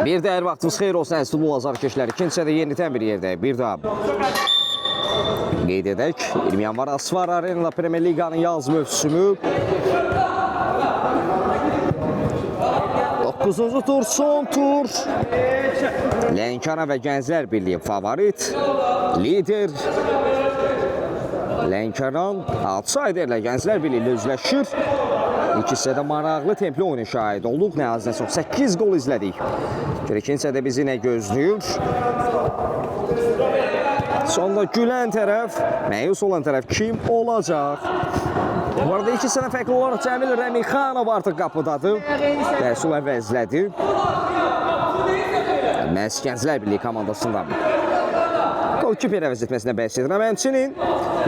Bir də hər vaxtınız xeyir olsun əziz futbol azarkeşləri. İkinci hissədə yenidən bir yerdə. Bir daha qeyd edək. 20 yanvar Asfar Arenada Premier Liqanın yaz mövsümü 9-cu tur, son tur. Lənkəran və Gənclər Birliyi favorit. Lider Lənkəran outsiderlə Gənclər Birliyi ilə üzləşir. İlk hissədə maraqlı templi oyunu şahid olduq. Nə az nə çox 8 gol izlədik. İkinci hissədə bizi nə gözləyir? Sonda gülən tərəf, məyus olan tərəf kim olacaq? Bu arada iki sənə fərqli olaraq Cəmil Rəmixanov artıq qapıdadır. Rəsul əvəzlədi. Məhz Gənclər Birliyi komandasında golkiper əvəz etməsinə bəhs edirəm. Həmçinin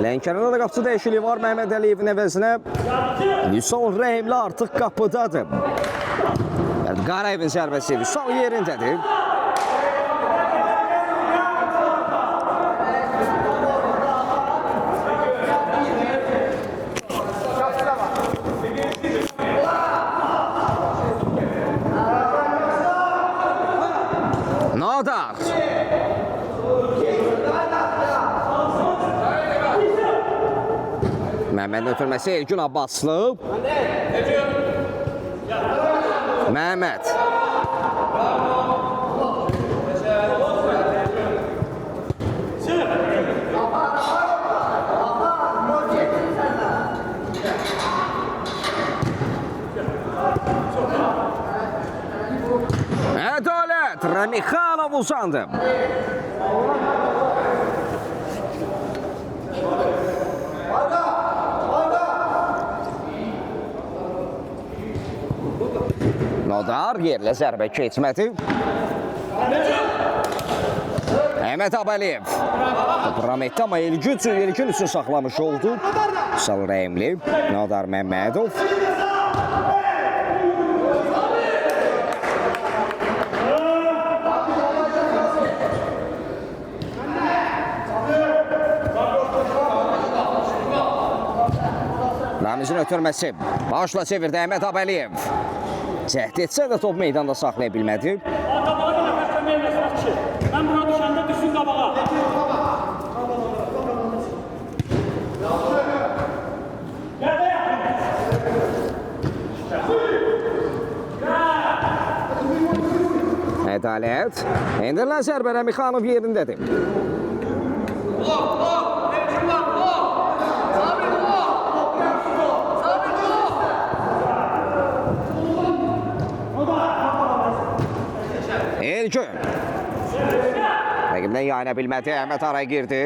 Lənkəranda da qapıcı dəyişikliyi var. Məhəmməd Əliyevin əvəzinə Vüsal Rəhimli artıq qapıdadır. Qarayevin zərbəsi Vüsal yerindədir. Nadar. Məhəmmədin ötürməsi Elgün Abbaslı. Məhəmməd. Ədalət. Rəmixanov uzandı. Nadar yerlə zərbə keçmədi. Əhməd Abaliyev. Rametdə amma Elgün üçün saxlamış oldu. Vüsal Rəhimli. Nadar Məmmədov. Ramizin ötürməsi. Başla çevirdi Əhməd Abaliyev. Cəhd etsə də top meydanda saxlaya bilmədi. Mən buna düşəndə düşün qabağa. Ədalət. Endirilən zərbə Rəmixanov yerindədir. Elgün. Rəqibdən yayına bilmədi. Əhməd araya girdi.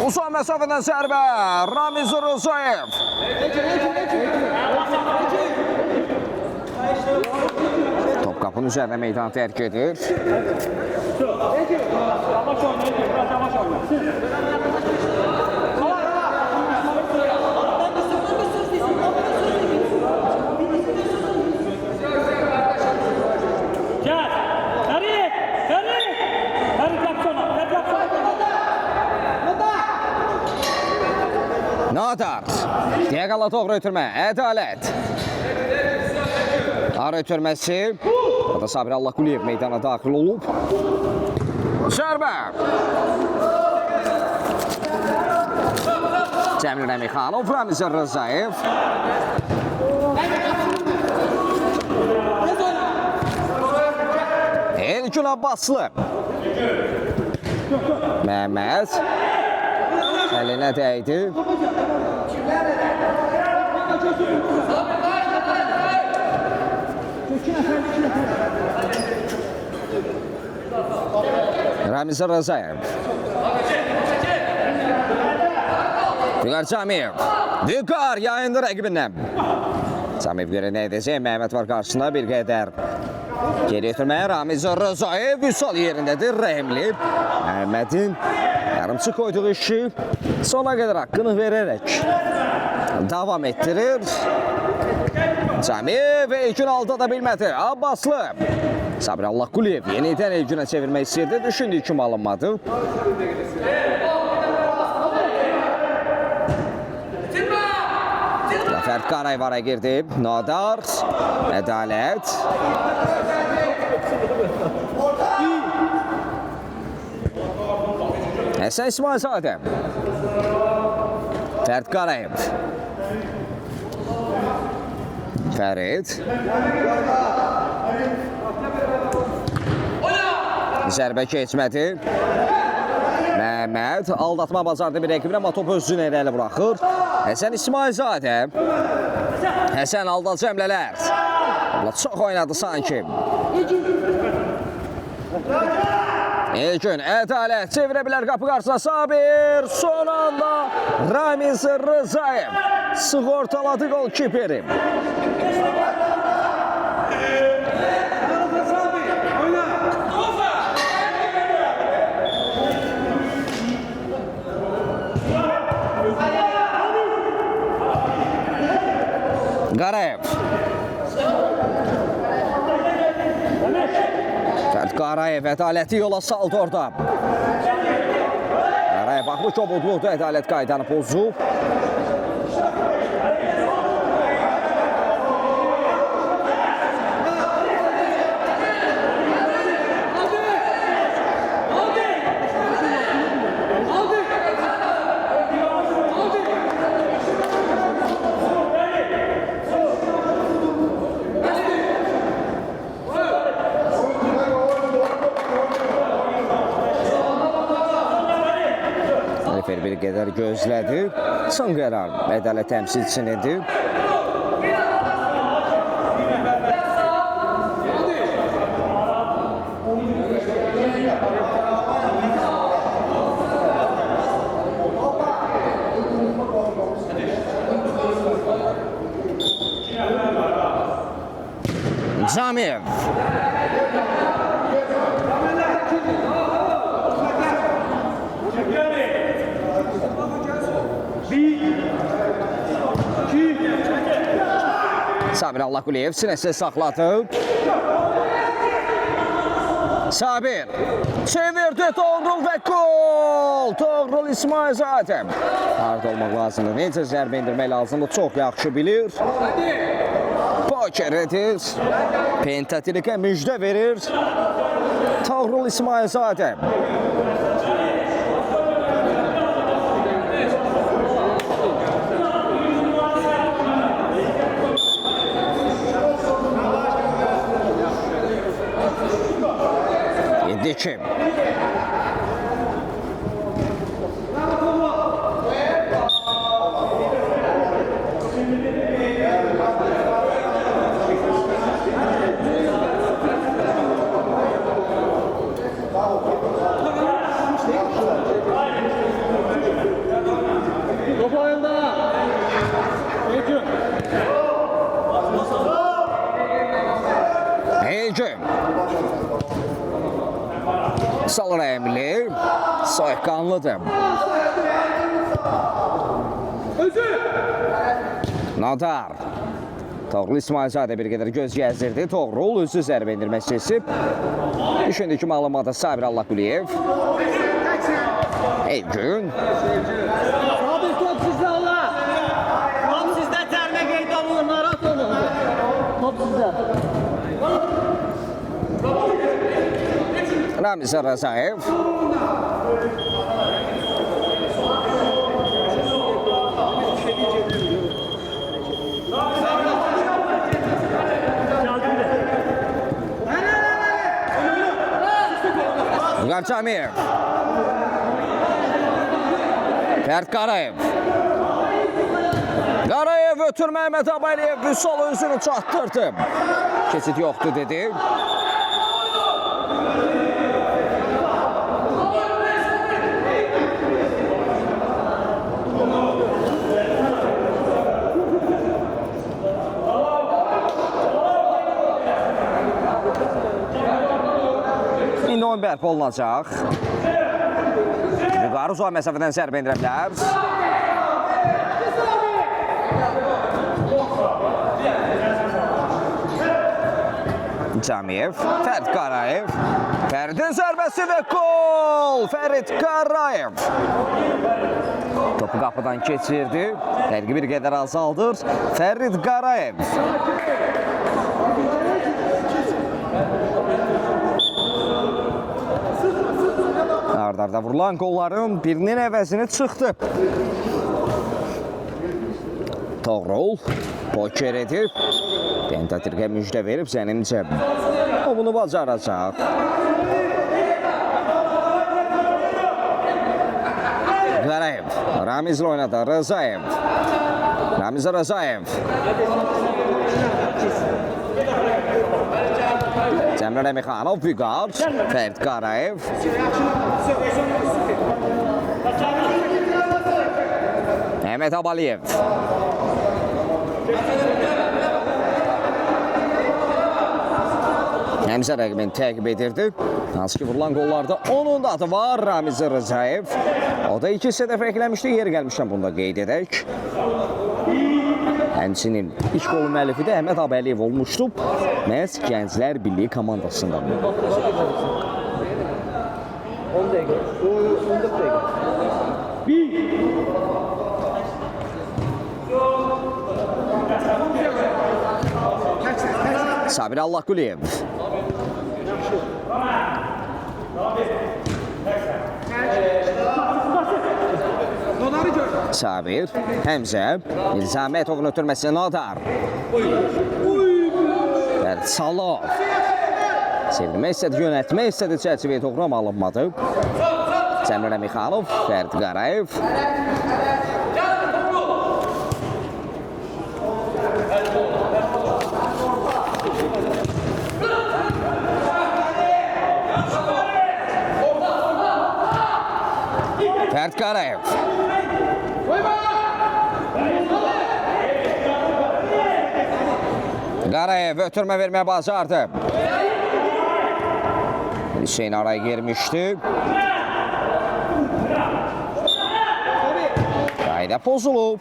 Uzun məsafədən zərbə. Ramiz Rızayev. Top qapının üzərində meydanı tərk edir. Yavaş oynayın, biraz yavaş oynayın. Nadar. Diaqala doğru ötürmə. Ədalət. Ara ötürməsi. Burada Sabir Allahquliyev meydana daxil olub. Zərbə. Cəmil Rəmixanov, Ramiz Rızayev. Elgün Abbaslı. Məhəmməd. Əlinə dəydi. Ramiz Rızayev. Vüqar Camiyev. Vüqar yayındır rəqibindən. Camiyev görə nə edəcək? Məhəmməd var qarşısında bir qədər. Geri ötürməyə Ramiz Rızayev. Vüsal yerindədir. Rəhimli. Məhəmmədin yarımçı koyduğu işi sona qədər haqqını verərək davam etdirir. Camiyev Elgün aldada bilmədi. Abbaslı. Sabir Allahquliyev yenidən Elgünə çevirmək istəyirdi. Düşündüyü kimi alınmadı. Fərid Qarayev araya girdi. Nadar. Ədalət. Həsən İsmailzadə. Fərid Qarayev. Fərid. Zərbə keçmədi. Məhəmməd aldatma bacardı bir rəqibinə, amma topu özünə irəli buraxır. Həsən İsmailzadə. Həsən aldadıcı həmlələr. Çox oynadı sanki. İlkin Ədalət çevirə bilər qapı qarşısına. Sabir son anda Ramiz Rızayev sığortaladı gol kiperi. Qarayev. Fərid Qarayev ədaləti yola saldı orada. Qarayev baxmış obudluqda ədalət qaydanı pozub. Referi bir qədər gözlədi. Son qərar ədalət təmsilçisidir. Camiyev. Sabir Allahquliyev sinəsi saxladı. Sabir çevirdi Toğrul və gol. Toğrul İsmailzadə. Harda olmaq lazımdır. Necə zərbə indirmək lazımdır. Çox yaxşı bilir. Poker edir. Pentatilikə müjdə verir. Toğrul İsmailzadə. Dikim. Top oyunda. Hücum. Salır Emli. Soykanlıdır. Nadar. Toğrul İsmailzadə bir qədər göz gəzdirdi. Toğrul özü zərbə indirmək seçib. Düşündükü malumada Sabir Allahquliyev. Evgün. Sabir top sizdə Allah. Top sizdə tərmə qeydə olun. Narahat olun. Top sizdə. Ramiz Rızayev. Camiyev. Fərid Qarayev. Qarayev ötür Məhəmməd Abayliyev Vüsal özünü çatdırdı. Keçid yoxdur dedi. İndi oyun bərpa olunacaq. Yuqarı uzaq məsafədən zərbə endirə bilər. Camiyev, Fərid Qarayev. Fəridin zərbəsi və gol! Fərid Qarayev. Top topu qapıdan keçirdi. Fərqi bir qədər azaldır. Fərid Qarayev. Ardarda vurulan qolların birinin əvəzini çıxdı. Toğrul poker edib. Pentatirqə müjdə verib zənincə. O bunu bacaracaq. Qarayev. Ramizlə oynadı. Rızayev. Ramiz Rızayev. Cəmrə Əmixanov, Vüqar. Fərid Qarayev. Mehmet Abaliyev. Həmzə rəqibini təqib edirdi. Hansı ki vurulan qollarda onun da adı var. Ramiz Rızayev. O da 2 hissədə fərqləmişdi. Yeri gəlmişdən bunu da qeyd edək. Həmçinin ilk qolun müəllifi də Əhməd Əbəliyev olmuşdu. Məhz Gənclər Birliyi komandasında. 10 dəqiqə. 14 dəqiqə. Sabir Allahquliyev. Sabir, Həmzə, İlzamətovun ötürməsi Nadar. Fərid Salov. Sevilmək istədi, yönətmək istədi, çərçivəyə doğru amma alınmadı. Cəmrə Əmixanov, Fərid Qarayev. Fərid Qarayev. Qarayev ötürmə verməyə bacardı. Hüseyin araya girmişdi. Qayda pozulub.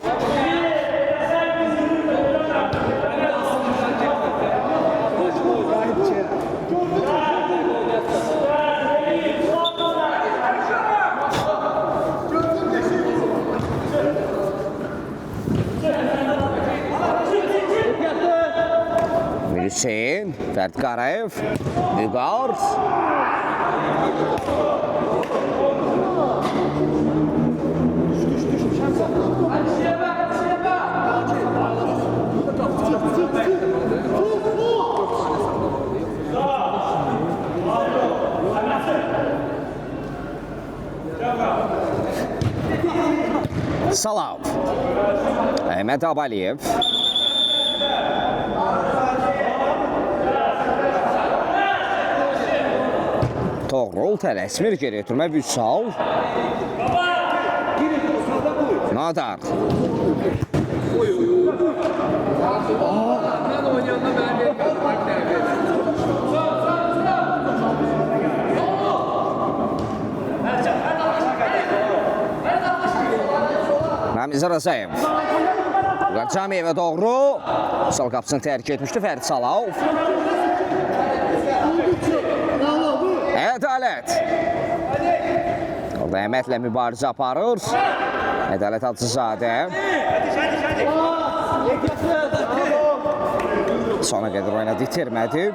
Hüseyin, Fərid Qarayev, Vüqar. Salav. Əhməd Əbəliyev. Toğrul tələsmir, geri ötürmə Vüsal. Nadar. Ramiz Rızayev. Camiyevə doğru. Sol qapısını tərk etmişdi Fərid Salov. Ədalət. Orada Əhmədlə mübarizə aparır. Ədalət Hacızadə. Sona qədər oynadı, itirmədi.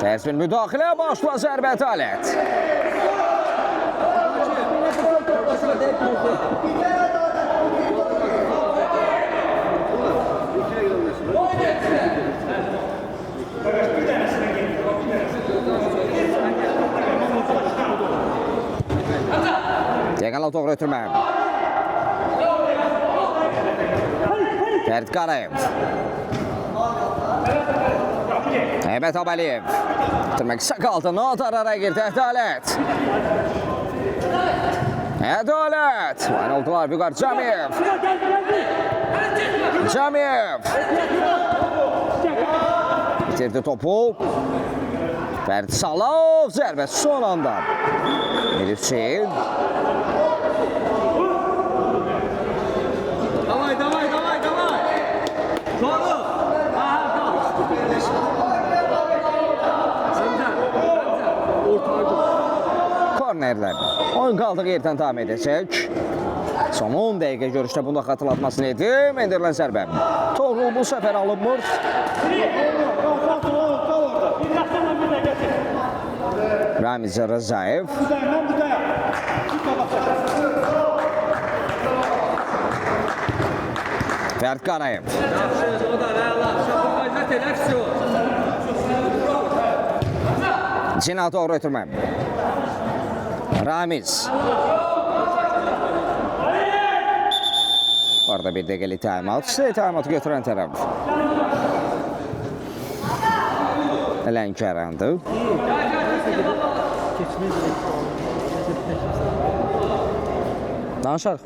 Tərs bir müdaxilə, başla zərbə Ədalət. Diagonal doğru ötürmə. Fərid Qarayev. Əhməd Əbəliyev. Ötürmək qısa qaldı. Nadar araya girdi. Ədalət. Ədalət. Oyun oldular. Vüqar Camiyev. Camiyev. Bitirdi topu. Fərid Salov. Zərbə son anda. Elifçin. kornerlər. Oyun qaldığı yerdən davam edəcək. Son 10 dəqiqə görüşdə bunda xatırlatmasını edim. Endirilən zərbə. Toğrul bu səfər alınmır. Ramiz Rızayev. Fərid Qarayev. Cina doğru ötürmə. Ramiz. Orada bir dəqiqəlik təyəmat. Təyəmatı götürən tərəf. Lənkərandı. Danışaq.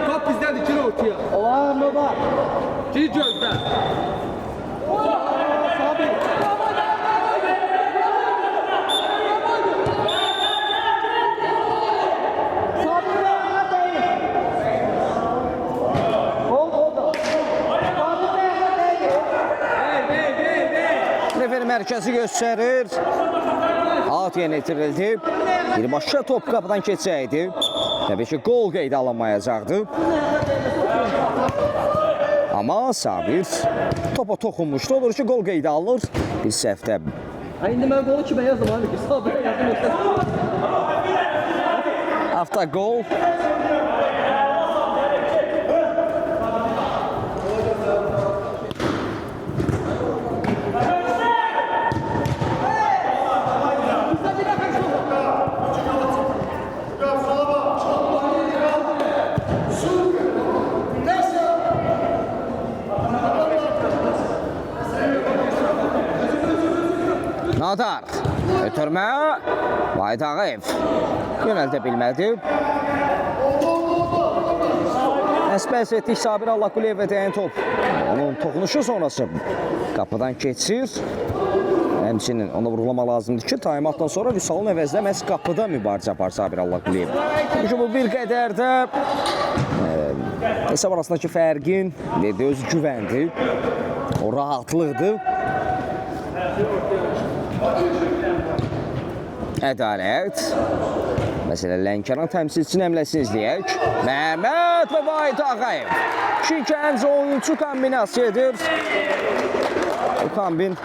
Top bizdədir, kilo ortaya. Allah'ım baba. Gir gözdən. Sabit. Referi mərkəzi göstərir. At yenə itirildi. Birbaşa top qapıdan keçsəydi, təbii ki, qol qeydə alınmayacaqdı. Amma Sabir topa toxunmuşdu. Olur ki, qol qeydə alınır. Bir səhvdə. İndi mən qolu kimə yazdım abi ki? Sabit yazdım. Avtogol. Nadar. Ötürmə. Vahid Ağayev. Yönəldə bilmədi. Əsbəs etdik Sabir Allahquliyevə dəyən top. Onun toxunuşu sonrası qapıdan keçir. Həmçinin onu vurğulamaq lazımdır ki, taymatdan sonra Vüsalın əvəzdə məhz qapıda mübarizə apar Sabir Allahquliyev. Çünki bu bir qədər də hesab arasındakı fərqin verdiyi öz güvəndi. O rahatlıqdır. Ədalət. Məsələn, Lənkəran təmsilçinin əmləsini izləyək. Məhəmməd və Vahid Ağayev. İki gənc oyuncu kombinasiya edir. Bu kombin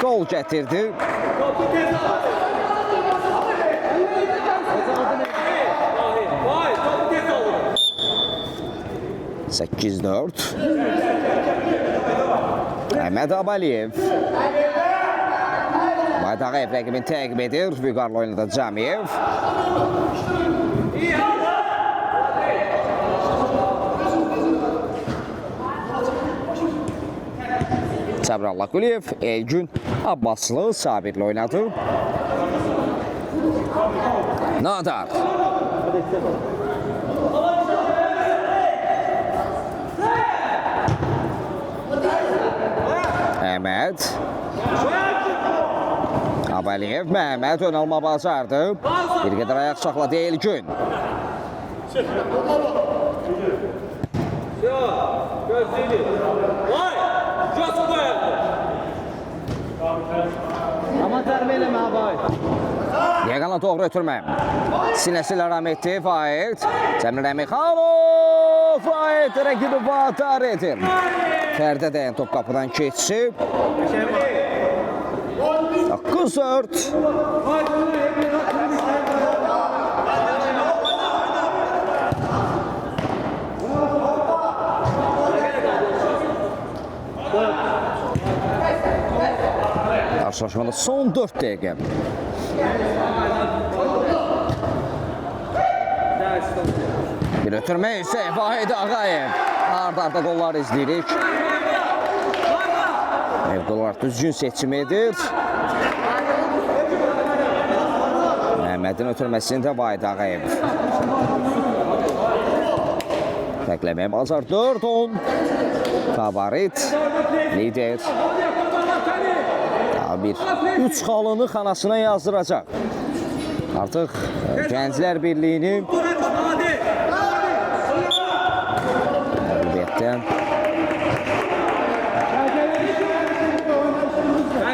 gol gətirdi. 8-4. Əhməd Abaliyev. Vahid Ağayev rəqibini təqib edir. Vüqarlı oynadı Camiyev. Sabir Allahquliyev, Elgün Abbaslı Sabirlə oynadı. Nadar. Əhməd. Abaliyev, Məhəmməd ön alma bacardı. Bir qədər ayaq saxladı Elgün. Ama tərbiyə eləmə abi. Yegana doğru ötürmə. Sinəsilə Rahmetli Vahid. Cəmil Əmixanov. Vahid rəqibi vadar edir. Fərdə dəyən top qapıdan keçib. 9-4. Karşılaşmada son 4 dəqiqə. Bir ötürmə isə Vahid Ağayev. Arda qollar izləyirik. Mevqolar düzgün seçim edir. Məhəmmədin ötürməsini də Vahid Ağayev. Təkləməyə bazar 4-10. Favorit, lider. bir 3 xalını xanasına yazdıracaq. Artıq Gənclər Birliyini məğlubiyyətdən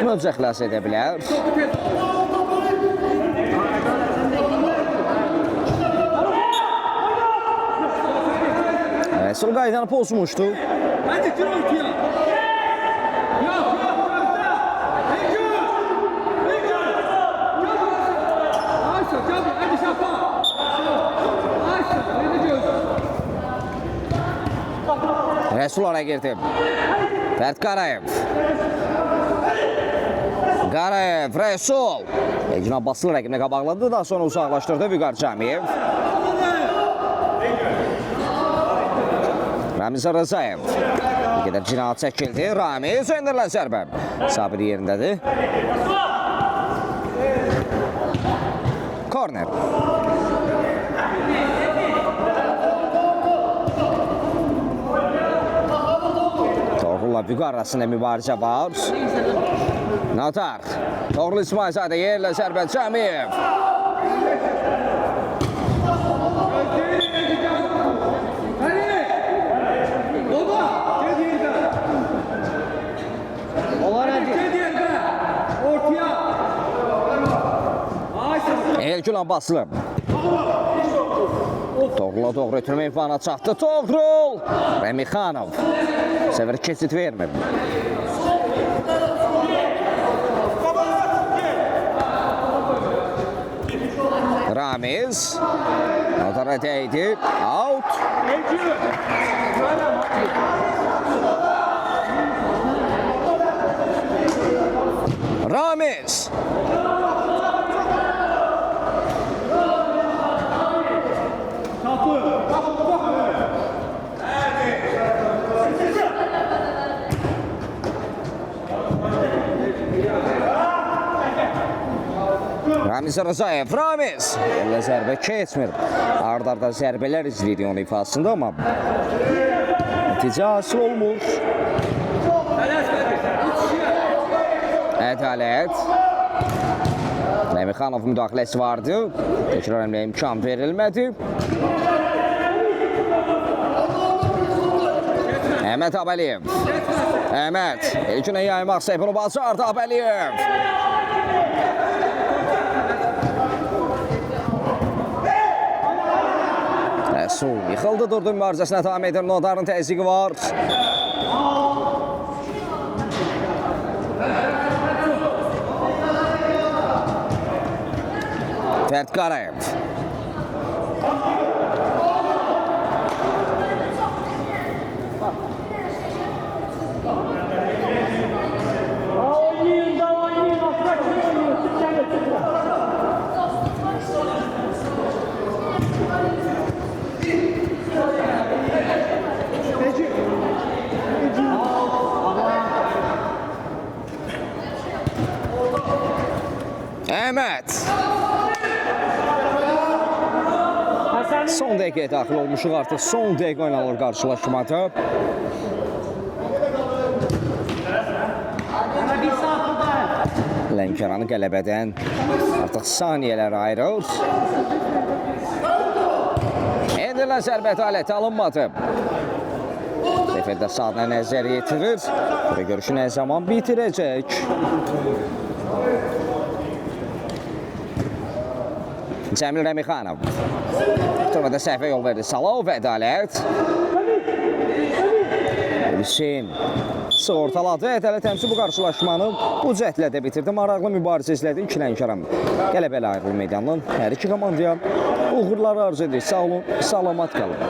möcə xilas edə bilər. Rəsul qaydanı pozmuşdu. Hadi gir ortaya. Yok gözde. Peki. Ayşe tabii hadi şafa. Ayşe hadi gözde. Rəsul oraya girdi. Fərt Qarayev. Qarayev, Rəsul. Ecin Abbaslı rəqibini qabaqladı, daha sonra uzaqlaşdırdı Vüqar Camiyev. Ramiz Rızayev. Bir qədər cinayət çəkildi. Ramiz endirilən zərbə. Sabir yerindədir. Korner. Doğrulla Vüqar arasında mübarizə var. Natar. Doğru İsmailzadə yerlə zərbə Camiyev. Elgün Abbaslı. Doğrula doğru ötürmə imkanına çatdı. Doğrul. Rəmixanov. Səvər keçid vermir. Ramiz. Notara dəydi. Out. Ramiz. Ramiz Rızayev, Ramiz. Elə zərbə keçmir. Ardarda zərbələr izləyir onun ifasında, amma nəticə hasil olmur. Ədalət. Rəmixanov müdaxiləsi vardı. Təkrar əmrə imkan verilmədi. Əhməd Əbəliyev. Əhməd. İlkinə yaymaq səhbini bacardı Əbəliyev. Rəsul yıxıldı, durdu mübarizəsinə davam edir. Nodarın təzyiqi var. Fərt Qarayev. Əhməd. Son dəqiqəyə daxil olmuşuq, artıq son dəqiqə oynanılır qarşılaşmada. Lənkəranı qələbədən artıq saniyələr ayırır. Endirilən zərbət aləti alınmadı. Seferdə sağına nəzər yetirir və görüşü nə zaman bitirəcək. Cəmil Rəmixanov. Turmada səhvə yol verdi. Salov və Ədalət. Hüseyin sığortaladı. Ədalət həmsi bu qarşılaşmanı bu cəhdlə də bitirdi. Maraqlı mübarizə izlədi. İki Lənkəran qələbələ ayrılır meydandan. Hər iki komandaya uğurlar arzu edir. Sağ olun, salamat qalın.